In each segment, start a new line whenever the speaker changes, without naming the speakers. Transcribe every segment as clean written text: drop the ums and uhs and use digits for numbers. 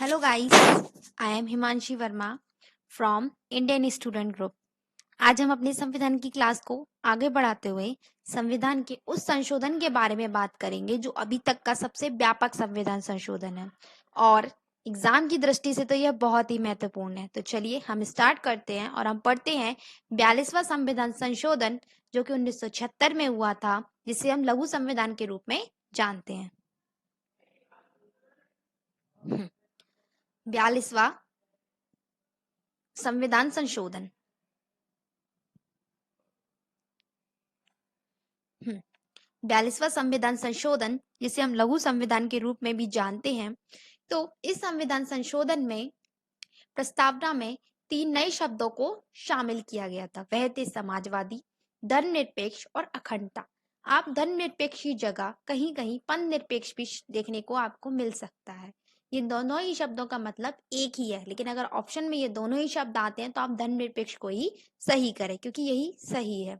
Hello guys, I am Himanshi Verma from Indian student group. आज हम अपने संविधान की क्लास को आगे बढ़ाते हुए संविधान के उस संशोधन के बारे में बात करेंगे जो अभी तक का सबसे व्यापक संविधान संशोधन है और एग्जाम की दृष्टि से तो यह बहुत ही महत्वपूर्ण है। तो चलिए हम स्टार्ट करते हैं और हम पढ़ते हैं 42वां संविधान संशोधन जो कि 1976 में हुआ था, जिसे हम लघु संविधान के रूप में जानते हैं। 42वां संविधान संशोधन। 42वां संविधान संशोधन जिसे हम लघु संविधान के रूप में भी जानते हैं। तो इस संविधान संशोधन में प्रस्तावना में 3 नए शब्दों को शामिल किया गया था। वह थे समाजवादी, धर्मनिरपेक्ष और अखंडता। आप धर्मनिरपेक्ष की जगह कहीं कहीं पंथ निरपेक्ष भी देखने को आपको मिल सकता है। ये दोनों ही शब्दों का मतलब एक ही है, लेकिन अगर ऑप्शन में ये दोनों ही शब्द आते हैं तो आप धर्मनिरपेक्ष को ही सही करें क्योंकि यही सही है।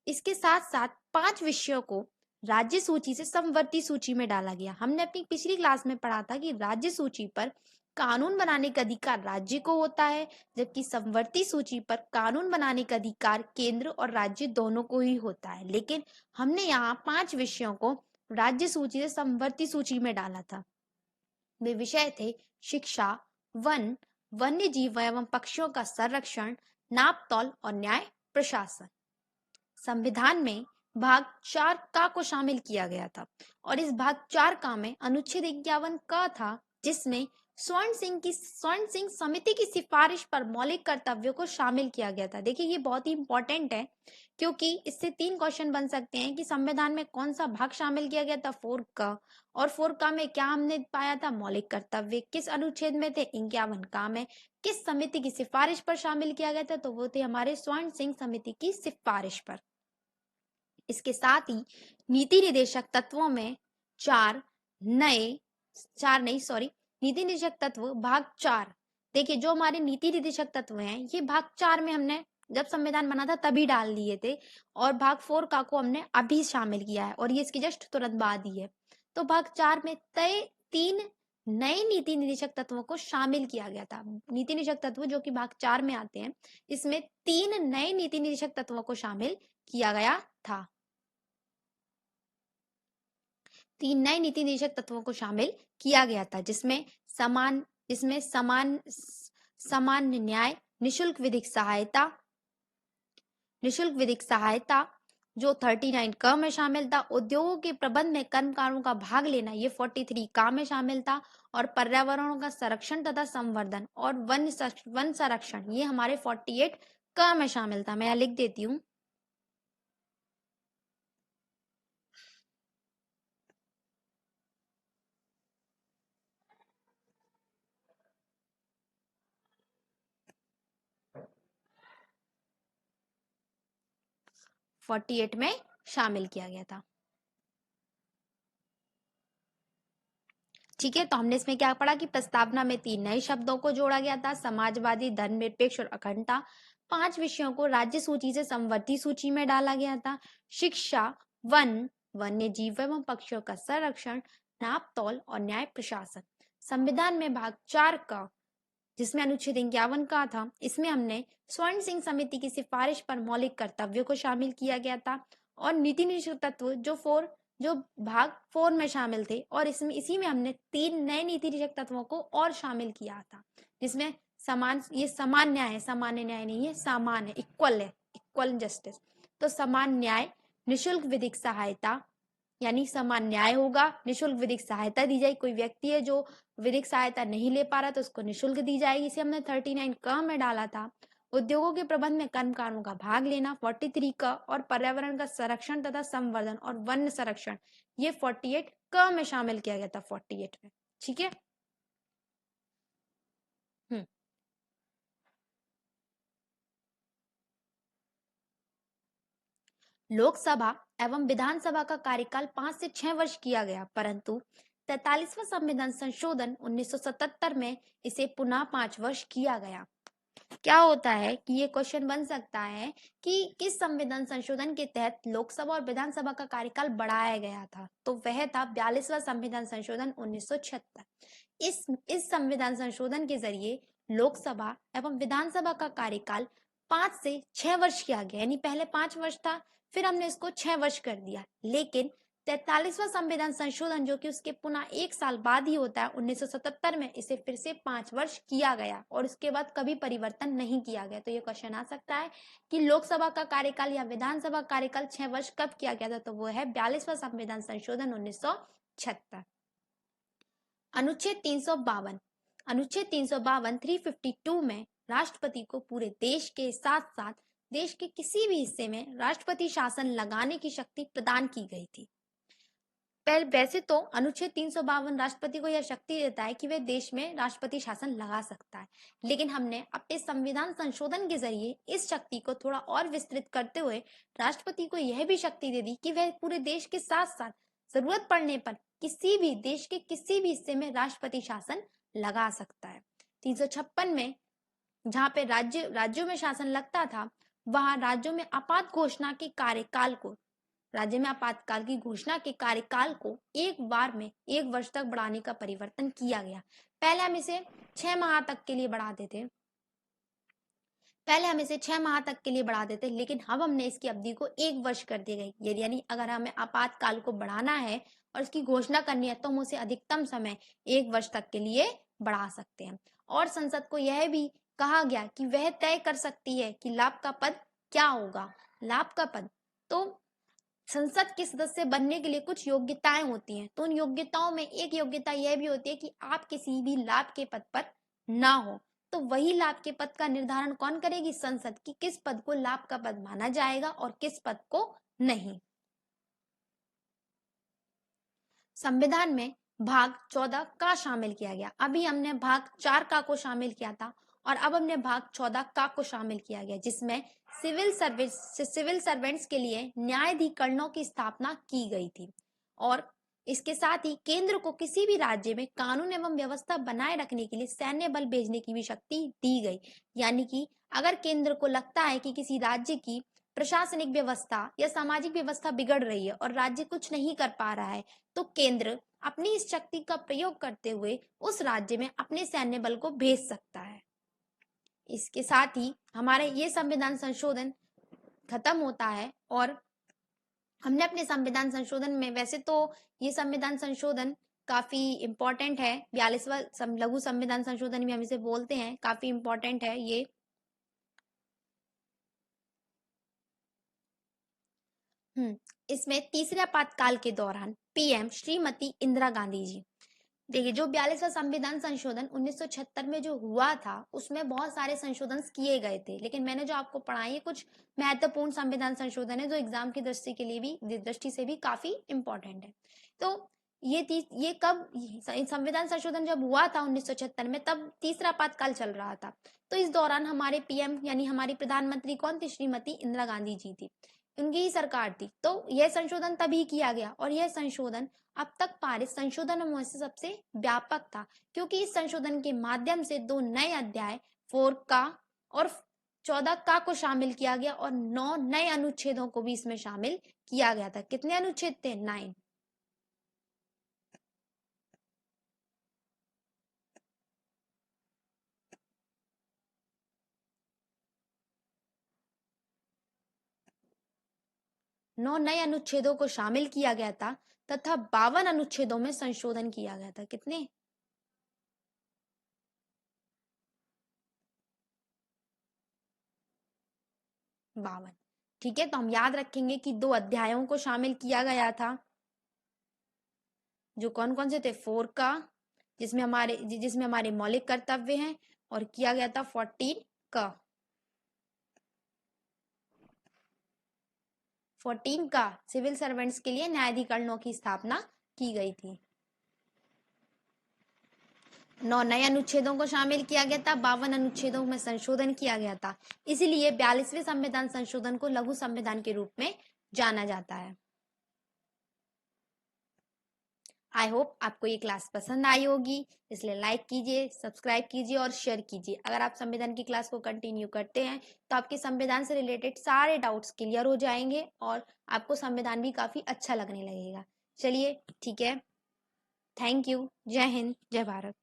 इसके साथ साथ 5 विषयों को राज्य सूची से समवर्ती सूची में डाला गया। हमने अपनी पिछली क्लास में पढ़ा था कि राज्य सूची पर कानून बनाने का अधिकार राज्य को होता है, जबकि समवर्ती सूची पर कानून बनाने का अधिकार केंद्र और राज्य दोनों को ही होता है। लेकिन हमने यहाँ 5 विषयों को राज्य सूची से समवर्ती सूची में डाला था। वे विषय थे शिक्षा, वन, वन्य जीव एवं पक्षियों का संरक्षण, नाप तौल और न्याय प्रशासन। संविधान में भाग 4 का को शामिल किया गया था और इस भाग 4 का में अनुच्छेद 51 का था, जिसमें स्वर्ण सिंह समिति की सिफारिश पर मौलिक कर्तव्यों को शामिल किया गया था। देखिए ये बहुत ही इंपॉर्टेंट है क्योंकि इससे 3 क्वेश्चन बन सकते हैं कि संविधान में कौन सा भाग शामिल किया गया था, 4 का, और 4 का में क्या हमने पाया था, मौलिक कर्तव्य किस अनुच्छेद में थे, 51 का में किस समिति की सिफारिश पर शामिल किया गया था, तो वो थे हमारे स्वर्ण सिंह समिति की सिफारिश पर। इसके साथ ही नीति निर्देशक तत्वों में नीति निर्देशक तत्व भाग 4। देखिए जो हमारे नीति निर्देशक तत्व हैं ये भाग 4 में हमने जब संविधान बना था तभी डाल दिए थे और भाग 4 का को हमने अभी शामिल किया है और ये इसके जस्ट तुरंत बाद ही है। तो भाग 4 में तय 3 नए नीति निर्देशक तत्वों को शामिल किया गया था। नीति निर्देशक तत्व जो कि भाग 4 में आते हैं, इसमें 3 नए नीति निर्देशक तत्वों को शामिल किया गया था। 3 नए नीति निर्देशक तत्वों को शामिल किया गया था जिसमें सामान्य न्याय, निशुल्क विधिक सहायता जो 39 क में शामिल था, उद्योगों के प्रबंध में कर्मकारों का भाग लेना ये 43 का में शामिल था, और पर्यावरण का संरक्षण तथा संवर्धन और वन संरक्षण ये हमारे 48 क में शामिल था। मैं यहाँ लिख देती हूँ। फोर्टी एट में शामिल किया गया था। ठीक है, तो हमने इसमें क्या पढ़ा कि प्रस्तावना में 3 नए शब्दों को जोड़ा गया था, समाजवादी, धर्मनिरपेक्ष और अखंडता। 5 विषयों को राज्य सूची से समवर्ती सूची में डाला गया था। शिक्षा, वन, वन्य जीव एवं पक्षियों का संरक्षण, नाप तौल और न्याय प्रशासन। संविधान में भाग 4 का जिसमें अनुच्छेद 51 का था, इसमें हमने स्वर्ण सिंह समिति की सिफारिश पर मौलिक कर्तव्यों को शामिल किया गया था और नीति निर्देशक तत्व जो भाग 4 में शामिल थे, और इसी में हमने 3 नए नीति निर्देशक तत्वों को और शामिल किया था जिसमें सामान्य न्याय नहीं है, समान है, इक्वल जस्टिस। तो समान न्याय, निशुल्क विधिक सहायता यानी समान न्याय होगा, निशुल्क विधिक सहायता दी जाएगी। कोई व्यक्ति है जो विधिक सहायता नहीं ले पा रहा तो उसको निशुल्क दी जाएगी, इसे हमने 39 क में डाला था। उद्योगों के प्रबंध में कर्मकारों का भाग लेना 43 क, और पर्यावरण का संरक्षण तथा संवर्धन और वन संरक्षण ये 48 क में शामिल किया गया था, 48 में। ठीक है। लोकसभा एवं विधानसभा का कार्यकाल 5 से 6 वर्ष किया गया, परंतु 43वां संविधान संशोधन 1977 में इसे पुनः 5 वर्ष किया गया। क्या होता है कि ये क्वेश्चन बन सकता है कि किस संविधान संशोधन के तहत लोकसभा और विधानसभा का कार्यकाल बढ़ाया गया था, तो वह था 42वां संविधान संशोधन 1976। इस संविधान संशोधन के जरिए लोकसभा एवं विधानसभा का कार्यकाल 5 से 6 वर्ष किया गया, यानी पहले 5 वर्ष था, फिर हमने इसको 6 वर्ष कर दिया। लेकिन 43वां संविधान संशोधन जो कि उसके पुनः 1 साल बाद ही होता है 1977 में, इसे फिर से 5 वर्ष किया गया और उसके बाद कभी परिवर्तन नहीं किया गया। तो ये क्वेश्चन आ सकता है कि लोकसभा का कार्यकाल या विधानसभा का कार्यकाल 6 वर्ष कब किया गया था, तो वो है 42वां संविधान संशोधन 1976। अनुच्छेद 352 अनुच्छेद 352 352 में राष्ट्रपति को पूरे देश के साथ साथ देश के किसी भी हिस्से में राष्ट्रपति शासन लगाने की शक्ति प्रदान की गई थी। वैसे तो अनुच्छेद 352 राष्ट्रपति को यह शक्ति देता है कि वह देश में राष्ट्रपति शासन लगा सकता है, लेकिन हमने अपने संविधान संशोधन के जरिए इस शक्ति को थोड़ा और विस्तृत करते हुए राष्ट्रपति को यह भी शक्ति दे दी कि वह पूरे देश के साथ साथ जरूरत पड़ने पर किसी भी देश के किसी भी हिस्से में राष्ट्रपति शासन लगा सकता है। 356 में जहाँ पे राज्यों में शासन लगता था, वहां राज्यों में आपात घोषणा के कार्यकाल को राज्य में आपातकाल की घोषणा के कार्यकाल को एक बार में 1 वर्ष तक बढ़ाने का परिवर्तन किया गया। पहले हम इसे 6 माह तक के लिए बढ़ाते थे लेकिन अब हमने इसकी अवधि को 1 वर्ष कर दी गई। यानी अगर हमें आपातकाल को बढ़ाना है और इसकी घोषणा करनी है तो हम उसे अधिकतम समय 1 वर्ष तक के लिए बढ़ा सकते हैं। और संसद को यह भी कहा गया कि वह तय कर सकती है कि लाभ का पद क्या होगा। लाभ का पद, तो संसद के सदस्य बनने के लिए कुछ योग्यताएं होती हैं, तो उन योग्यताओं में एक योग्यता यह भी होती है कि आप किसी भी लाभ के पद पर ना हो। तो वही लाभ के पद का निर्धारण कौन करेगी? संसद, की किस पद को लाभ का पद माना जाएगा और किस पद को नहीं। संविधान में भाग 14 का शामिल किया गया। अभी हमने भाग 4 का को शामिल किया था और अब हमने भाग 14 का को शामिल किया गया, जिसमें सिविल सर्वेंट्स के लिए न्यायाधिकरणों की स्थापना की गई थी और इसके साथ ही केंद्र को किसी भी राज्य में कानून एवं व्यवस्था बनाए रखने के लिए सैन्य बल भेजने की भी शक्ति दी गई। यानी कि अगर केंद्र को लगता है कि किसी राज्य की प्रशासनिक व्यवस्था या सामाजिक व्यवस्था बिगड़ रही है और राज्य कुछ नहीं कर पा रहा है, तो केंद्र अपनी इस शक्ति का प्रयोग करते हुए उस राज्य में अपने सैन्य बल को भेज सकता है। इसके साथ ही हमारे ये संविधान संशोधन खत्म होता है और हमने अपने संविधान संशोधन में, वैसे तो ये संविधान संशोधन काफी इम्पोर्टेंट है, 42वां लघु संविधान संशोधन भी हम इसे बोलते हैं, काफी इम्पोर्टेंट है ये। इसमें तीसरे आपातकाल के दौरान पीएम श्रीमती इंदिरा गांधी जी, देखिए जो 42वां संविधान संशोधन 1976 में जो हुआ था उसमें बहुत सारे संशोधन किए गए थे, लेकिन मैंने जो आपको पढ़ाई है कुछ महत्वपूर्ण संविधान संशोधन है जो एग्जाम की दृष्टि से भी काफी इंपॉर्टेंट है। तो ये कब संविधान संशोधन जब हुआ था 1976 में, तब तीसरा आपातकाल चल रहा था। तो इस दौरान हमारे पीएम यानी हमारी प्रधानमंत्री कौन थी? श्रीमती इंदिरा गांधी जी थी, उनकी ही सरकार थी। तो यह संशोधन तभी किया गया और यह संशोधन अब तक पारित संशोधनों में से सबसे व्यापक था, क्योंकि इस संशोधन के माध्यम से 2 नए अध्याय 4 का और 14 का को शामिल किया गया और 9 नए अनुच्छेदों को भी इसमें शामिल किया गया था। कितने अनुच्छेद थे? 9। नौ नए अनुच्छेदों को शामिल किया गया था तथा 52 अनुच्छेदों में संशोधन किया गया था। कितने? 52। ठीक है, तो हम याद रखेंगे कि 2 अध्यायों को शामिल किया गया था, जो कौन कौन से थे? 4 का, जिसमें हमारे मौलिक कर्तव्य हैं, और किया गया था 14 का। 14 का सिविल सर्वेंट्स के लिए न्यायाधिकरणों की स्थापना की गई थी। 9 नए अनुच्छेदों को शामिल किया गया था, 52 अनुच्छेदों में संशोधन किया गया था। इसलिए 42वें संविधान संशोधन को लघु संविधान के रूप में जाना जाता है। आई होप आपको ये क्लास पसंद आई होगी, इसलिए लाइक कीजिए, सब्सक्राइब कीजिए और शेयर कीजिए। अगर आप संविधान की क्लास को कंटिन्यू करते हैं तो आपके संविधान से रिलेटेड सारे डाउट्स क्लियर हो जाएंगे और आपको संविधान भी काफ़ी अच्छा लगने लगेगा। चलिए ठीक है, थैंक यू। जय हिंद, जय भारत।